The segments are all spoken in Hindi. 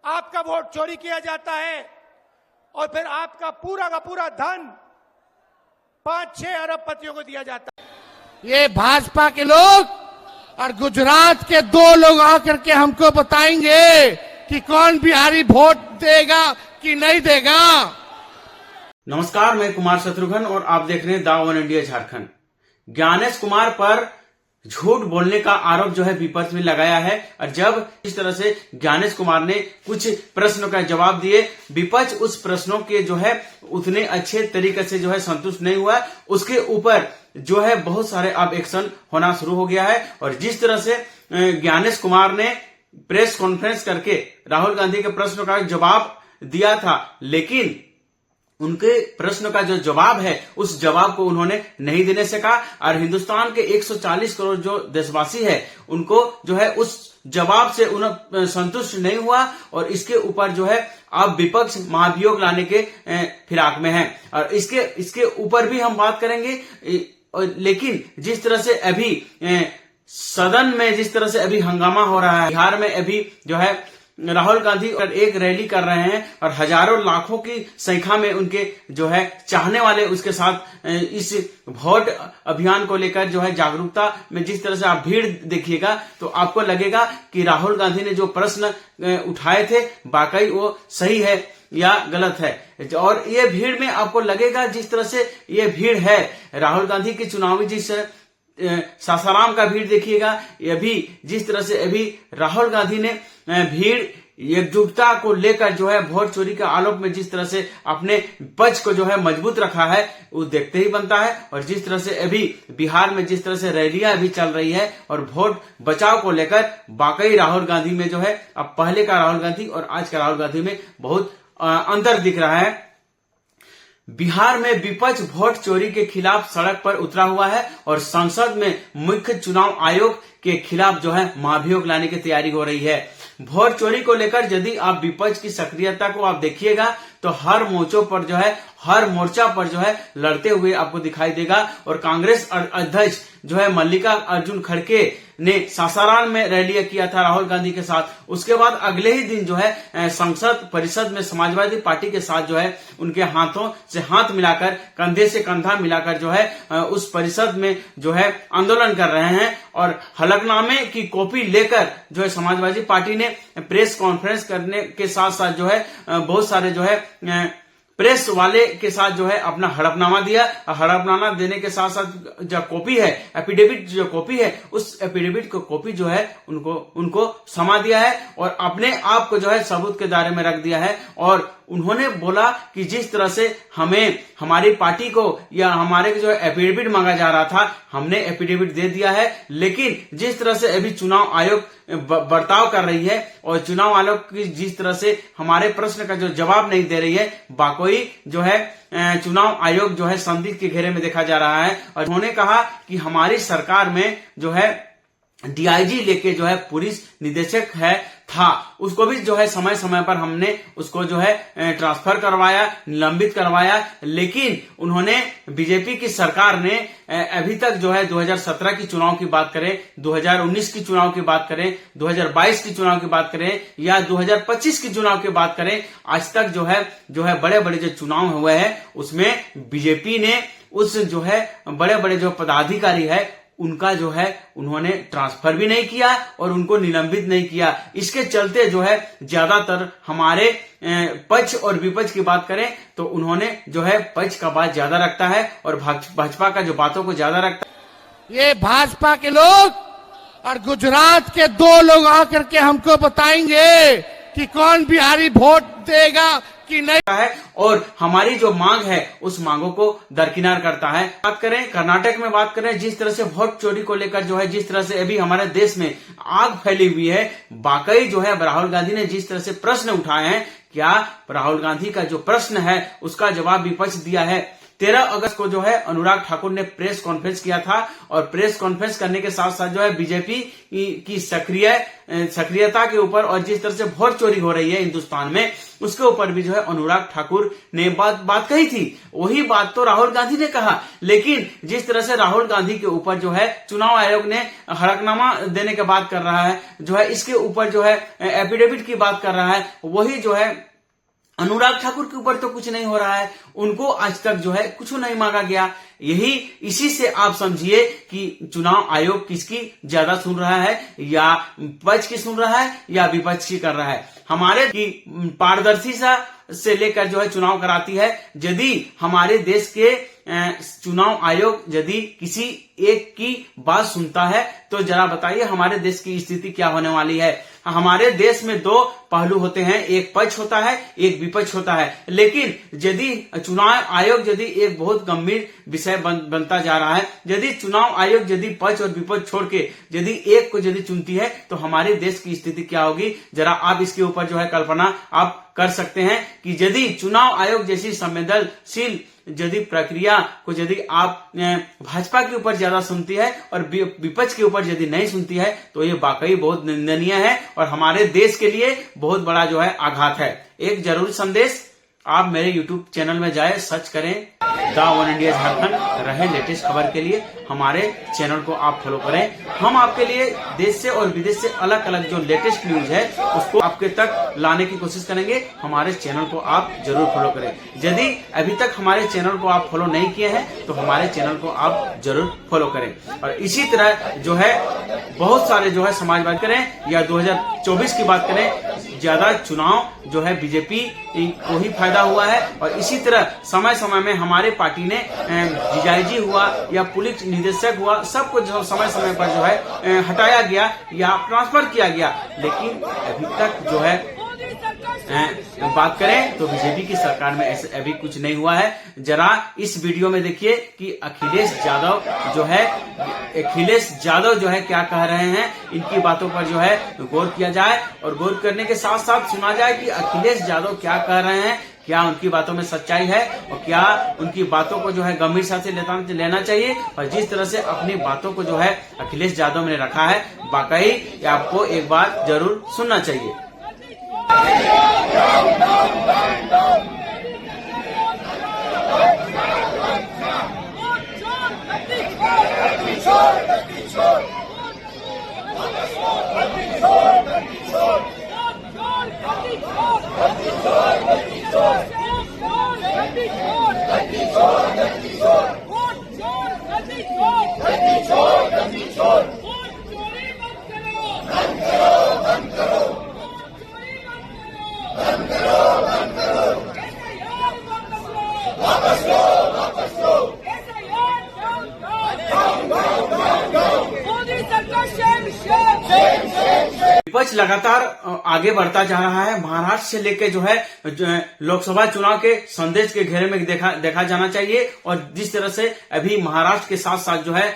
आपका वोट चोरी किया जाता है और फिर आपका पूरा का पूरा धन 5-6 अरबपतियों को दिया जाता है। ये भाजपा के लोग और गुजरात के 2 लोग आकर के हमको बताएंगे कि कौन बिहारी वोट देगा कि नहीं देगा। नमस्कार, मैं कुमार शत्रुघ्न और आप देख रहे हैं the one India Jharkhand. Gyanesh Kumar पर झूठ बोलने का आरोप जो है विपक्ष में लगाया है और जब इस तरह से ज्ञानेश कुमार ने कुछ प्रश्नों का जवाब दिए, विपक्ष उस प्रश्नों के जो है उतने अच्छे तरीके से जो है संतुष्ट नहीं हुआ। उसके ऊपर जो है बहुत सारे अब एक्शन होना शुरू हो गया है और जिस तरह से ज्ञानेश कुमार ने प्रेस कॉन्फ्रेंस करके राहुल गांधी के प्रश्नों का जवाब दिया था, लेकिन उनके प्रश्न का जो जवाब है उस जवाब को उन्होंने नहीं देने से कहा और हिंदुस्तान के 140 करोड़ जो देशवासी है उनको जो है उस जवाब से उन्हें संतुष्ट नहीं हुआ और इसके ऊपर जो है अब विपक्ष महाभियोग लाने के फिराक में है और इसके ऊपर भी हम बात करेंगे। लेकिन जिस तरह से अभी सदन में जिस तरह से अभी हंगामा हो रहा है, बिहार में अभी जो है राहुल गांधी और एक रैली कर रहे हैं और हजारों लाखों की संख्या में उनके जो है चाहने वाले उसके साथ इस वोट अभियान को लेकर जो है जागरूकता में जिस तरह से आप भीड़ देखिएगा तो आपको लगेगा कि राहुल गांधी ने जो प्रश्न उठाए थे वाकई वो सही है या गलत है। और ये भीड़ में आपको लगेगा जिस तरह से ये भीड़ है राहुल गांधी की चुनावी जिस सासाराम का भीड़ देखिएगा, ये भी जिस तरह से अभी राहुल गांधी ने भीड़ एकजुटता को लेकर जो है वोट चोरी के आरोप में जिस तरह से अपने पक्ष को जो है मजबूत रखा है वो देखते ही बनता है। और जिस तरह से अभी बिहार में जिस तरह से रैलियां अभी चल रही है और वोट बचाव को लेकर वाकई राहुल गांधी में जो है अब पहले का राहुल गांधी और आज का राहुल गांधी में बहुत अंतर दिख रहा है। बिहार में विपक्ष वोट चोरी के खिलाफ सड़क पर उतरा हुआ है और संसद में मुख्य चुनाव आयोग के खिलाफ जो है महाभियोग लाने की तैयारी हो रही है। वोट चोरी को लेकर यदि आप विपक्ष की सक्रियता को आप देखिएगा तो हर मोर्चों पर जो है हर मोर्चा पर जो है लड़ते हुए आपको दिखाई देगा। और कांग्रेस अध्यक्ष जो है मल्लिकार्जुन खड़गे ने सासाराम में रैली किया था राहुल गांधी के साथ। उसके बाद अगले ही दिन जो है संसद परिषद में समाजवादी पार्टी के साथ जो है उनके हाथों से हाथ मिलाकर कंधे से कंधा मिलाकर जो है उस परिषद में जो है आंदोलन कर रहे हैं। और हलफनामे की कॉपी लेकर जो है समाजवादी पार्टी ने प्रेस कॉन्फ्रेंस करने के साथ साथ जो है बहुत सारे जो है प्रेस वाले के साथ जो है अपना हड़पनामा दिया। हड़पनामा देने के साथ साथ जो कॉपी है एफिडेविट जो कॉपी है उस एफिडेविट को कॉपी जो है उनको समा दिया है और अपने आप को जो है सबूत के दायरे में रख दिया है। और उन्होंने बोला कि जिस तरह से हमें हमारी पार्टी को या हमारे जो एफिडेविट मांगा जा रहा था हमने एफिडेविट दे दिया है, लेकिन जिस तरह से अभी चुनाव आयोग बर्ताव कर रही है और चुनाव आयोग की जिस तरह से हमारे प्रश्न का जो जवाब नहीं दे रही है वाकई जो है चुनाव आयोग जो है संदिग्ध के घेरे में देखा जा रहा है। और उन्होंने कहा कि हमारी सरकार में जो है डीआईजी लेके जो है पुलिस निदेशक है था उसको भी जो है समय समय पर हमने उसको जो है ट्रांसफर करवाया, निलंबित करवाया, लेकिन उन्होंने बीजेपी की सरकार ने अभी तक जो है 2017 की चुनाव की बात करें, 2019 की चुनाव की बात करें, 2022 की चुनाव की बात करें या 2025 की चुनाव की बात करें, आज तक जो है बड़े बड़े जो चुनाव हुए हैं उसमें बीजेपी ने उस जो है बड़े बड़े जो पदाधिकारी है उनका जो है उन्होंने ट्रांसफर भी नहीं किया और उनको निलंबित नहीं किया। इसके चलते जो है ज्यादातर हमारे पक्ष और विपक्ष की बात करें तो उन्होंने जो है पक्ष का बात ज्यादा रखता है और भाजपा का जो बातों को ज्यादा रखता है। ये भाजपा के लोग और गुजरात के 2 लोग आकर के हमको बताएंगे कि कौन बिहारी वोट देगा कि नहीं है और हमारी जो मांग है उस मांगों को दरकिनार करता है। बात करें कर्नाटक में, बात करें जिस तरह से वोट चोरी को लेकर जो है जिस तरह से अभी हमारे देश में आग फैली हुई है, वाकई जो है राहुल गांधी ने जिस तरह से प्रश्न उठाए हैं, क्या राहुल गांधी का जो प्रश्न है उसका जवाब विपक्ष दिया है? 13 अगस्त को जो है अनुराग ठाकुर ने प्रेस कॉन्फ्रेंस किया था और प्रेस कॉन्फ्रेंस करने के साथ साथ जो है बीजेपी की सक्रियता के ऊपर और जिस तरह से वोट चोरी हो रही है हिंदुस्तान में उसके ऊपर भी जो है अनुराग ठाकुर ने बात कही थी। वही बात तो राहुल गांधी ने कहा, लेकिन जिस तरह से राहुल गांधी के ऊपर जो है चुनाव आयोग ने हलफनामा देने की बात कर रहा है, जो है इसके ऊपर जो है एफिडेविट की बात कर रहा है, वही जो है अनुराग ठाकुर के ऊपर तो कुछ नहीं हो रहा है। उनको आज तक जो है कुछ नहीं मांगा गया। इसी से आप समझिए कि चुनाव आयोग किसकी ज्यादा सुन रहा है, या पक्ष की सुन रहा है या विपक्ष की कर रहा है। हमारे की पारदर्शिता से लेकर जो है चुनाव कराती है। यदि हमारे देश के चुनाव आयोग यदि किसी एक की बात सुनता है तो जरा बताइए हमारे देश की स्थिति क्या होने वाली है। हमारे देश में दो पहलू होते हैं, एक पक्ष होता है, एक विपक्ष होता है। लेकिन यदि चुनाव आयोग यदि एक बहुत गंभीर विषय बनता जा रहा है, यदि चुनाव आयोग यदि पक्ष और विपक्ष छोड़ के यदि एक को यदि चुनती है तो हमारे देश की स्थिति क्या होगी, जरा आप इसके ऊपर जो है कल्पना आप कर सकते हैं कि यदि चुनाव आयोग जैसी संवेदनशील यदि प्रक्रिया को यदि आप भाजपा के ऊपर ज्यादा सुनती है और विपक्ष के ऊपर यदि नहीं सुनती है तो ये वाकई बहुत निंदनीय है और हमारे देश के लिए बहुत बड़ा जो है आघात है। एक जरूरी संदेश, आप मेरे YouTube चैनल में जाए, सर्च करें द वन इंडिया झारखंड, रहे लेटेस्ट खबर के लिए हमारे चैनल को आप फॉलो करें। हम आपके लिए देश से और विदेश से अलग अलग जो लेटेस्ट न्यूज है उसको आपके तक लाने की कोशिश करेंगे। हमारे चैनल को आप जरूर फॉलो करें। यदि अभी तक हमारे चैनल को आप फॉलो नहीं किए हैं तो हमारे चैनल को आप जरूर फॉलो करें। और इसी तरह जो है बहुत सारे जो है समाजवाद करें या 2024 की बात करें, ज्यादा चुनाव जो है बीजेपी को ही फायदा हुआ है। और इसी तरह समय समय में हमारे पार्टी ने डीआईजी हुआ या पुलिस निदेशक हुआ, सबको जो समय समय पर जो है हटाया गया या ट्रांसफर किया गया। लेकिन अभी तक जो है बात करें तो बीजेपी की सरकार में ऐसे अभी कुछ नहीं हुआ है। जरा इस वीडियो में देखिए कि अखिलेश यादव जो है क्या कह रहे हैं। इनकी बातों पर जो है गौर किया जाए और गौर करने के साथ साथ सुना जाए कि अखिलेश यादव क्या कह रहे हैं, क्या उनकी बातों में सच्चाई है और क्या उनकी बातों को जो है गंभीरता से लेना चाहिए। और जिस तरह से अपनी बातों को जो है अखिलेश यादव ने रखा है, वाकई आपको एक बार जरूर सुनना चाहिए। विपक्ष लगातार आगे बढ़ता जा रहा है। महाराष्ट्र से लेकर जो है लोकसभा चुनाव के संदेश के घेरे में देखा जाना चाहिए। और जिस तरह से अभी महाराष्ट्र के साथ साथ जो है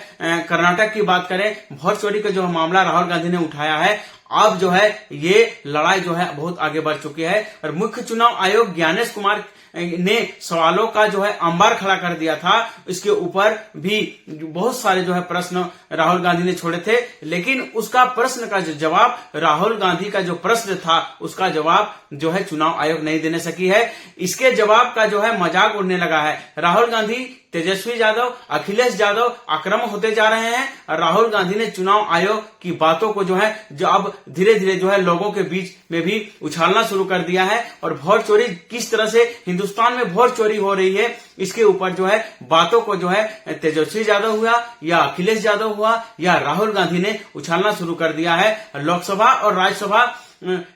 कर्नाटक की बात करें, वोट चोरी का जो मामला राहुल गांधी ने उठाया है, अब जो है ये लड़ाई जो है बहुत आगे बढ़ चुकी है। और मुख्य चुनाव आयोग ज्ञानेश कुमार ने सवालों का जो है अंबार खड़ा कर दिया था। इसके ऊपर भी बहुत सारे जो है प्रश्न राहुल गांधी ने छोड़े थे, लेकिन उसका प्रश्न का जो जवाब, राहुल गांधी का जो प्रश्न था उसका जवाब जो है चुनाव आयोग नहीं देने सकी है। इसके जवाब का जो है मजाक उड़ने लगा है। राहुल गांधी, तेजस्वी यादव, अखिलेश यादव आक्रामक होते जा रहे हैं और राहुल गांधी ने चुनाव आयोग की बातों को जो है जो अब धीरे धीरे जो है लोगों के बीच में भी उछालना शुरू कर दिया है। और वोट चोरी किस तरह से हिंदुस्तान में वोट चोरी हो रही है, इसके ऊपर जो है बातों को जो है तेजस्वी यादव हुआ या अखिलेश यादव हुआ या राहुल गांधी ने उछालना शुरू कर दिया है। लोकसभा और राज्यसभा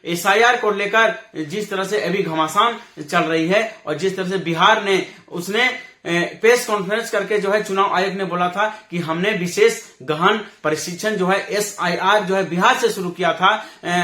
SIR को लेकर जिस तरह से अभी घमासान चल रही है और जिस तरह से बिहार ने उसने प्रेस कॉन्फ्रेंस करके जो है चुनाव आयोग ने बोला था कि हमने विशेष गहन प्रशिक्षण जो है SIR जो है बिहार से शुरू किया था।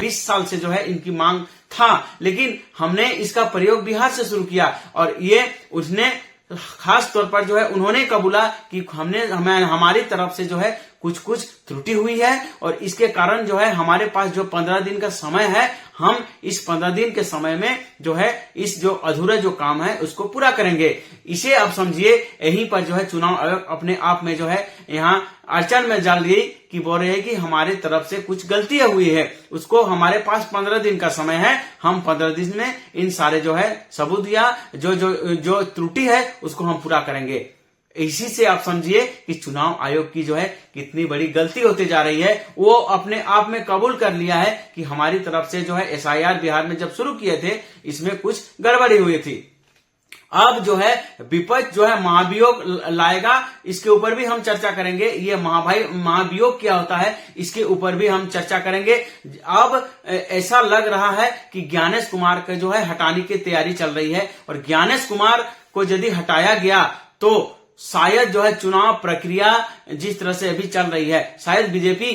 20 साल से जो है इनकी मांग था, लेकिन हमने इसका प्रयोग बिहार से शुरू किया। और ये उसने खास तौर पर जो है उन्होंने कबूला कि हमारी तरफ से जो है कुछ कुछ त्रुटि हुई है और इसके कारण जो है हमारे पास जो 15 दिन का समय है, हम इस 15 दिन के समय में जो है इस जो अधूरा जो काम है उसको पूरा करेंगे। इसे आप समझिए यहीं पर जो है चुनाव आयोग अपने आप में जो है यहाँ अड़चन में डाल गई कि बोल रहे हैं कि हमारे तरफ से कुछ गलतियां हुई है, उसको हमारे पास 15 दिन का समय है, हम 15 दिन में इन सारे जो है सबूत या जो त्रुटि है उसको हम पूरा करेंगे। इसी से आप समझिए कि चुनाव आयोग की जो है कितनी बड़ी गलती होती जा रही है। वो अपने आप में कबूल कर लिया है कि हमारी तरफ से जो है एसआईआर बिहार में जब शुरू किए थे इसमें कुछ गड़बड़ी हुई थी। अब जो है विपक्ष जो है महाभियोग लाएगा, इसके ऊपर भी हम चर्चा करेंगे। ये महाभियोग क्या होता है इसके ऊपर भी हम चर्चा करेंगे। अब ऐसा लग रहा है कि ज्ञानेश कुमार का जो है हटाने की तैयारी चल रही है और ज्ञानेश कुमार को यदि हटाया गया तो शायद जो है चुनाव प्रक्रिया जिस तरह से अभी चल रही है, शायद बीजेपी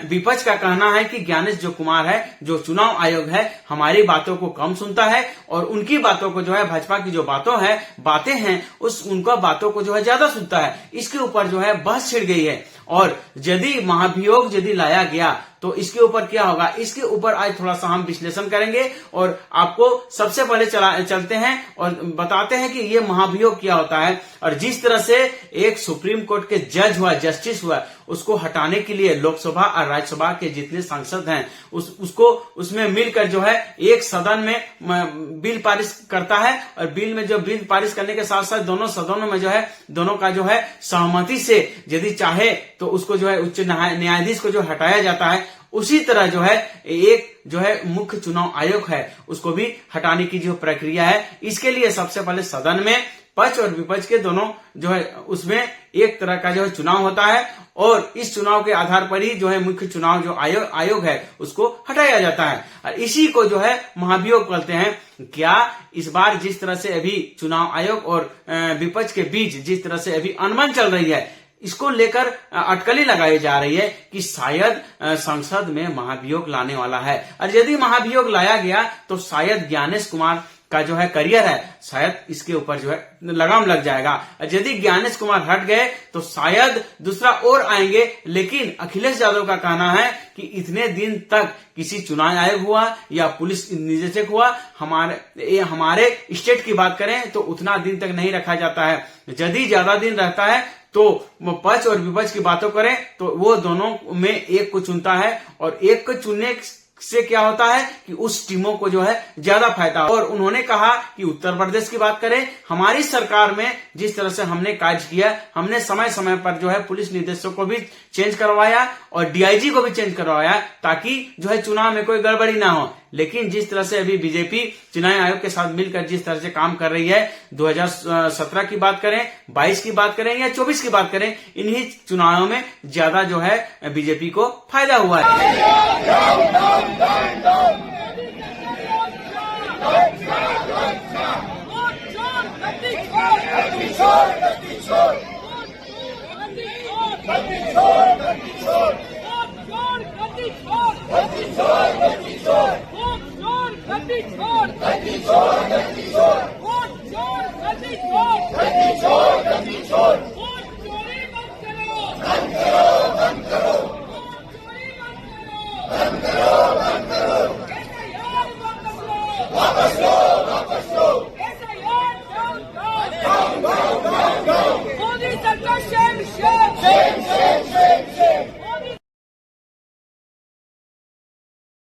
विपक्ष का कहना है कि ज्ञानेश जो कुमार है, जो चुनाव आयोग है, हमारी बातों को कम सुनता है और उनकी बातों को जो है भाजपा की जो बातें हैं उनका बातों को जो है ज्यादा सुनता है। इसके ऊपर जो है बहस छिड़ गई है और यदि महाभियोग यदि लाया गया तो इसके ऊपर क्या होगा, इसके ऊपर आज थोड़ा सा हम विश्लेषण करेंगे और आपको सबसे पहले चलते हैं और बताते हैं कि ये महाभियोग क्या होता है। और जिस तरह से एक सुप्रीम कोर्ट के जज हुआ, जस्टिस हुआ, उसको हटाने के लिए लोकसभा और राज्यसभा के जितने सांसद हैं उसको उसमें मिलकर जो है एक सदन में बिल पारित करता है और बिल में जो बिल पारित करने के साथ साथ दोनों सदनों में जो है दोनों का जो है सहमति से यदि चाहे तो उसको जो है उच्च न्यायाधीश को जो हटाया जाता है। उसी तरह जो है एक जो है मुख्य चुनाव आयोग है उसको भी हटाने की जो प्रक्रिया है, इसके लिए सबसे पहले सदन में पक्ष और विपक्ष के दोनों जो है उसमें एक तरह का जो है चुनाव होता है और इस चुनाव के आधार पर ही जो है मुख्य चुनाव जो आयोग है उसको हटाया जाता है और इसी को जो है महाभियोग बोलते हैं। क्या इस बार जिस तरह से अभी चुनाव आयोग और विपक्ष के बीच जिस तरह से अभी अनबन चल रही है, इसको लेकर अटकलें लगाई जा रही है कि शायद संसद में महाभियोग लाने वाला है और यदि महाभियोग लाया गया तो शायद ज्ञानेश कुमार का जो है करियर है शायद इसके ऊपर जो है लगाम लग जाएगा। यदि ज्ञानेश कुमार हट गए तो शायद दूसरा और आएंगे, लेकिन अखिलेश यादव का कहना है कि इतने दिन तक किसी चुनाव आयोग हुआ या पुलिस निदेशक हुआ, हमारे स्टेट की बात करें तो उतना दिन तक नहीं रखा जाता है। यदि ज्यादा दिन रहता है तो पक्ष और विपक्ष की बातों करें तो वो दोनों में एक को चुनता है और एक को चुनने से क्या होता है कि उस टीमों को जो है ज्यादा फायदा। और उन्होंने कहा कि उत्तर प्रदेश की बात करें, हमारी सरकार में जिस तरह से हमने कार्य किया, हमने समय समय पर जो है पुलिस निदेशक को भी चेंज करवाया और डीआईजी को भी चेंज करवाया ताकि जो है चुनाव में कोई गड़बड़ी ना हो। लेकिन जिस तरह से अभी बीजेपी चुनाव आयोग के साथ मिलकर जिस तरह से काम कर रही है, 2017 की बात करें, 22 की बात करें या 24 की बात करें, इन्हीं चुनावों में ज्यादा जो है बीजेपी को फायदा हुआ है।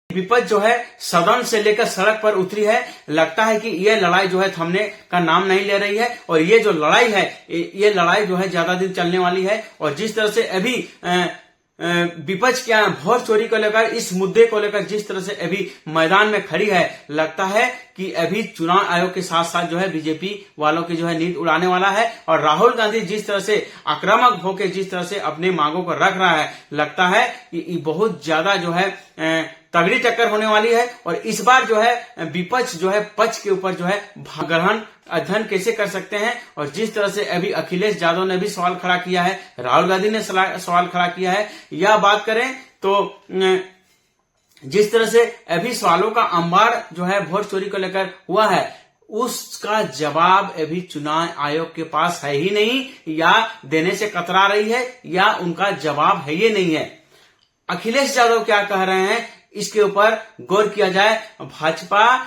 विपक्ष जो है सदन से लेकर सड़क पर उतरी है। लगता है कि ये लड़ाई जो है थमने का नाम नहीं ले रही है और ये जो लड़ाई है ये लड़ाई जो है ज्यादा दिन चलने वाली है। और जिस तरह से अभी विपक्ष क्या वोट चोरी को लेकर, इस मुद्दे को लेकर जिस तरह से अभी मैदान में खड़ी है, लगता है कि अभी चुनाव आयोग के साथ साथ जो है बीजेपी वालों की जो है नींद उड़ाने वाला है। और राहुल गांधी जिस तरह से आक्रामक होकर जिस तरह से अपने मांगों को रख रहा है, लगता है कि बहुत ज्यादा जो है तगड़ी टक्कर होने वाली है। और इस बार जो है विपक्ष जो है पक्ष के ऊपर जो है गहन अध्ययन कैसे कर सकते हैं। और जिस तरह से अभी अखिलेश यादव ने भी सवाल खड़ा किया है, राहुल गांधी ने सवाल खड़ा किया है, यह बात करें तो जिस तरह से अभी सवालों का अंबार जो है वोट चोरी को लेकर हुआ है, उसका जवाब अभी चुनाव आयोग के पास है ही नहीं, या देने से कतरा रही है, या उनका जवाब है ही नहीं है। अखिलेश यादव क्या कह रहे हैं, इसके ऊपर गौर किया जाए। भाजपा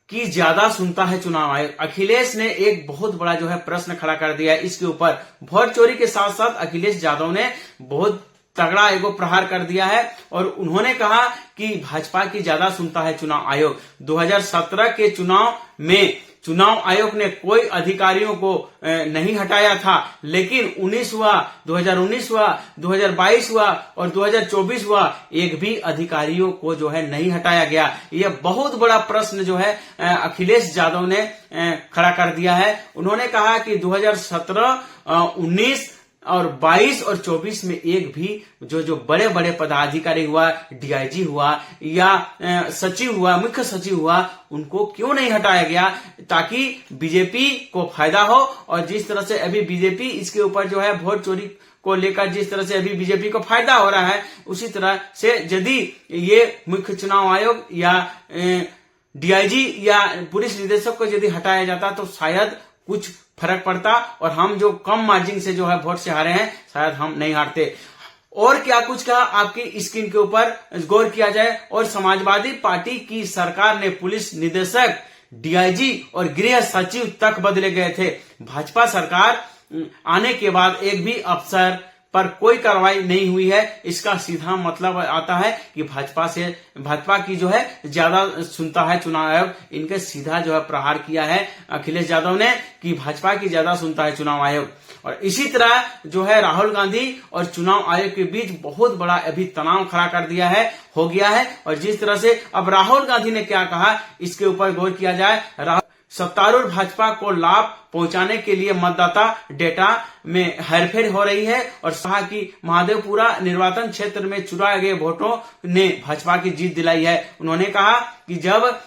की ज्यादा सुनता है चुनाव आयोग। अखिलेश ने एक बहुत बड़ा जो है प्रश्न खड़ा कर दिया है इसके ऊपर। वोट चोरी के साथ साथ अखिलेश यादव ने बहुत तगड़ा एगो प्रहार कर दिया है और उन्होंने कहा कि भाजपा की ज्यादा सुनता है चुनाव आयोग। 2017 के चुनाव में चुनाव आयोग ने कोई अधिकारियों को नहीं हटाया था, लेकिन 19 हुआ, 2019 हुआ, 2022 हुआ और 2024 हुआ, एक भी अधिकारियों को जो है नहीं हटाया गया। यह बहुत बड़ा प्रश्न जो है अखिलेश यादव ने खड़ा कर दिया है। उन्होंने कहा कि 2017, 19 और 22 और 24 में एक भी जो बड़े बड़े पदाधिकारी हुआ, डीआईजी हुआ या सचिव हुआ, मुख्य सचिव हुआ, उनको क्यों नहीं हटाया गया, ताकि बीजेपी को फायदा हो। और जिस तरह से अभी बीजेपी इसके ऊपर जो है वोट चोरी को लेकर जिस तरह से अभी बीजेपी को फायदा हो रहा है, उसी तरह से यदि ये मुख्य चुनाव आयोग या डीआईजी या पुलिस निदेशक को यदि हटाया जाता तो शायद कुछ फर्क पड़ता और हम जो कम मार्जिन से जो है वोट से हारे हैं, शायद हम नहीं हारते। और क्या कुछ कहा आपकी स्क्रीन के ऊपर गौर किया जाए। और समाजवादी पार्टी की सरकार ने पुलिस निदेशक, डीआईजी और गृह सचिव तक बदले गए थे। भाजपा सरकार आने के बाद एक भी अफसर पर कोई कार्रवाई नहीं हुई है। इसका सीधा मतलब आता है कि भाजपा की जो है ज्यादा सुनता है चुनाव आयोग। इनके सीधा जो है प्रहार किया है अखिलेश यादव ने कि भाजपा की ज्यादा सुनता है चुनाव आयोग। और इसी तरह जो है राहुल गांधी और चुनाव आयोग के बीच बहुत बड़ा अभी तनाव खड़ा कर दिया है, हो गया है। और जिस तरह से अब राहुल गांधी ने क्या कहा, इसके ऊपर गौर किया जाए। सत्तारूढ़ भाजपा को लाभ पहुंचाने के लिए मतदाता डेटा में हेरफेर हो रही है और कहा कि महादेवपुरा निर्वाचन क्षेत्र में चुराए गए वोटों ने भाजपा की जीत दिलाई है। उन्होंने कहा कि जब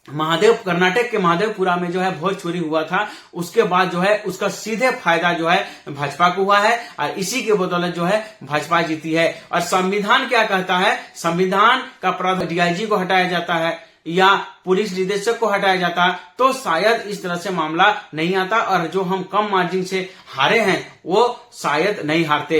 कर्नाटक के महादेवपुरा में जो है वोट चोरी हुआ था, उसके बाद जो है उसका सीधे फायदा जो है भाजपा को हुआ है और इसी के बदौलत जो है भाजपा जीती है। और संविधान क्या कहता है, संविधान का प्रावधान डीआईजी को हटाया जाता है या पुलिस निदेशक को हटाया जाता तो शायद इस तरह से मामला नहीं आता और जो हम कम मार्जिन से हारे हैं वो शायद नहीं हारते।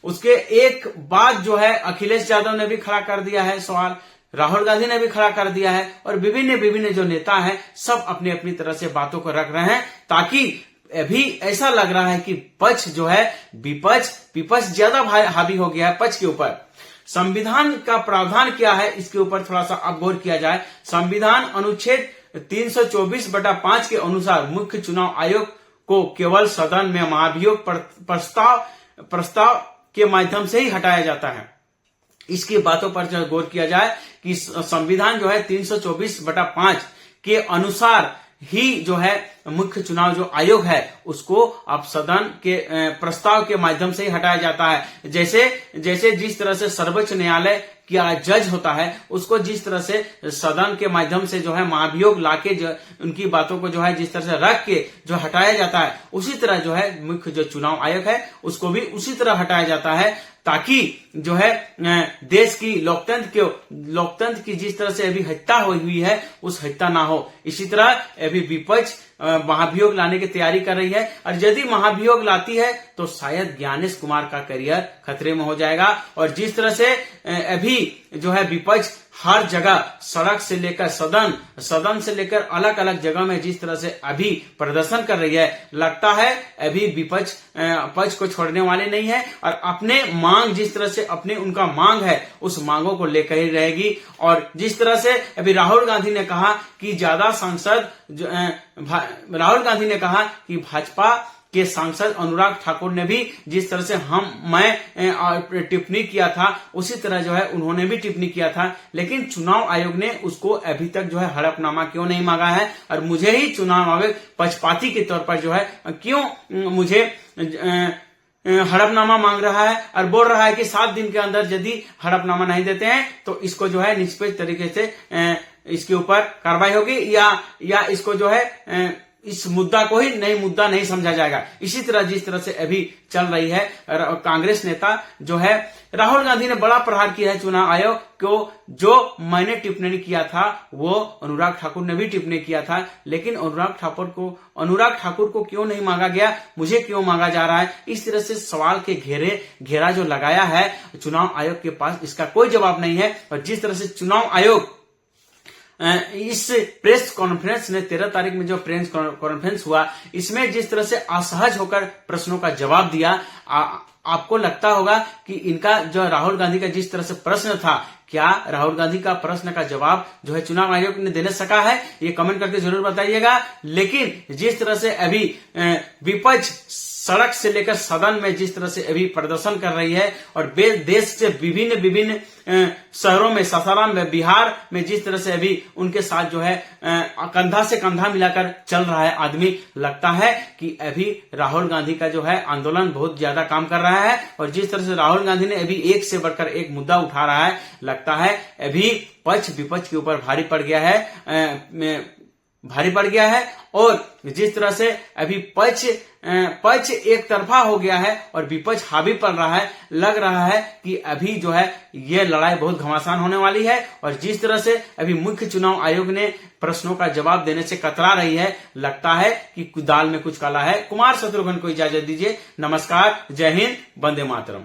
उसके एक बाद जो है अखिलेश यादव ने भी खड़ा कर दिया है सवाल, राहुल गांधी ने भी खड़ा कर दिया है और विभिन्न जो नेता हैं सब अपनी अपनी तरह से बातों को रख रहे हैं, ताकि अभी ऐसा लग रहा है कि पक्ष जो है विपक्ष ज्यादा हावी हो गया है पक्ष के ऊपर। संविधान का प्रावधान क्या है, इसके ऊपर थोड़ा सा अब गौर किया जाए। संविधान अनुच्छेद 324/5 के अनुसार मुख्य चुनाव आयोग को केवल सदन में महाभियोग प्रस्ताव के माध्यम से ही हटाया जाता है। इसकी बातों पर जो गौर किया जाए कि संविधान जो है 324/5 के अनुसार ही जो है मुख्य चुनाव जो आयोग है उसको अब सदन के प्रस्ताव के माध्यम से ही हटाया जाता है। जैसे जिस तरह से सर्वोच्च न्यायालय का जज होता है उसको जिस तरह से सदन के माध्यम से जो है महाभियोग लाके जो उनकी बातों को जो है जिस तरह से रख के जो हटाया जाता है, उसी तरह जो है मुख्य जो चुनाव आयोग है उसको भी उसी तरह हटाया जाता है, ताकि जो है देश की लोकतंत्र की जिस तरह से अभी हत्या हुई है उस हत्या ना हो। इसी तरह अभी विपक्ष महाभियोग लाने की तैयारी कर रही है और यदि महाभियोग लाती है तो शायद ज्ञानेश कुमार का करियर खतरे में हो जाएगा। और जिस तरह से अभी जो है विपक्ष हर जगह सड़क से लेकर सदन से लेकर अलग अलग जगह में जिस तरह से अभी प्रदर्शन कर रही है, लगता है अभी विपक्ष पक्ष को छोड़ने वाले नहीं है और अपने मांग जिस तरह से अपने उनका मांग है उस मांगों को लेकर ही रहेगी। और जिस तरह से अभी राहुल गांधी ने कहा कि ज्यादा सांसद राहुल गांधी ने कहा कि भाजपा के सांसद अनुराग ठाकुर ने भी जिस तरह से मैं टिप्पणी किया था उसी तरह जो है उन्होंने भी टिप्पणी किया था, लेकिन चुनाव आयोग ने उसको अभी तक जो है हड़पनामा क्यों नहीं मांगा है और मुझे ही चुनाव आयोग पक्षपाती के तौर पर जो है क्यों मुझे हड़पनामा मांग रहा है और बोल रहा है कि 7 दिन के अंदर यदि हड़पनामा नहीं देते हैं तो इसको जो है निष्पक्ष तरीके से इसके ऊपर कार्रवाई होगी या इसको जो है इस मुद्दा को ही नई मुद्दा नहीं समझा जाएगा। इसी तरह जिस तरह से अभी चल रही है, कांग्रेस नेता जो है राहुल गांधी ने बड़ा प्रहार किया है चुनाव आयोग को। जो मैंने टिप्पणी किया था वो अनुराग ठाकुर ने भी टिप्पणी किया था, लेकिन अनुराग ठाकुर को क्यों नहीं मांगा गया, मुझे क्यों मांगा जा रहा है, इस तरह से सवाल के घेरा जो लगाया है चुनाव आयोग के पास, इसका कोई जवाब नहीं है। और जिस तरह से चुनाव आयोग इस प्रेस कॉन्फ्रेंस ने 13 तारीख में जो प्रेस कॉन्फ्रेंस हुआ, इसमें जिस तरह से असहज होकर प्रश्नों का जवाब दिया, आपको लगता होगा कि इनका जो राहुल गांधी का जिस तरह से प्रश्न था, क्या राहुल गांधी का प्रश्न का जवाब जो है चुनाव आयोग ने देने सका है, ये कमेंट करके जरूर बताइएगा। लेकिन जिस तरह से अभी विपक्ष सड़क से लेकर सदन में जिस तरह से अभी प्रदर्शन कर रही है और देश से विभिन्न शहरों में, सासाराम में, बिहार में जिस तरह से अभी उनके साथ जो है कंधा से कंधा मिलाकर चल रहा है आदमी, लगता है कि अभी राहुल गांधी का जो है आंदोलन बहुत ज्यादा काम कर रहा है। और जिस तरह से राहुल गांधी ने अभी एक से बढ़कर एक मुद्दा उठा रहा है, लगता है अभी पक्ष विपक्ष के ऊपर भारी पड़ गया है। और जिस तरह से अभी पक्ष एक तरफा हो गया है और विपक्ष हावी पड़ रहा है, लग रहा है कि अभी जो है ये लड़ाई बहुत घमासान होने वाली है। और जिस तरह से अभी मुख्य चुनाव आयोग ने प्रश्नों का जवाब देने से कतरा रही है, लगता है कि दाल में कुछ काला है। कुमार शत्रुघ्न को इजाजत दीजिए। नमस्कार, जय हिंद, वंदे मातरम।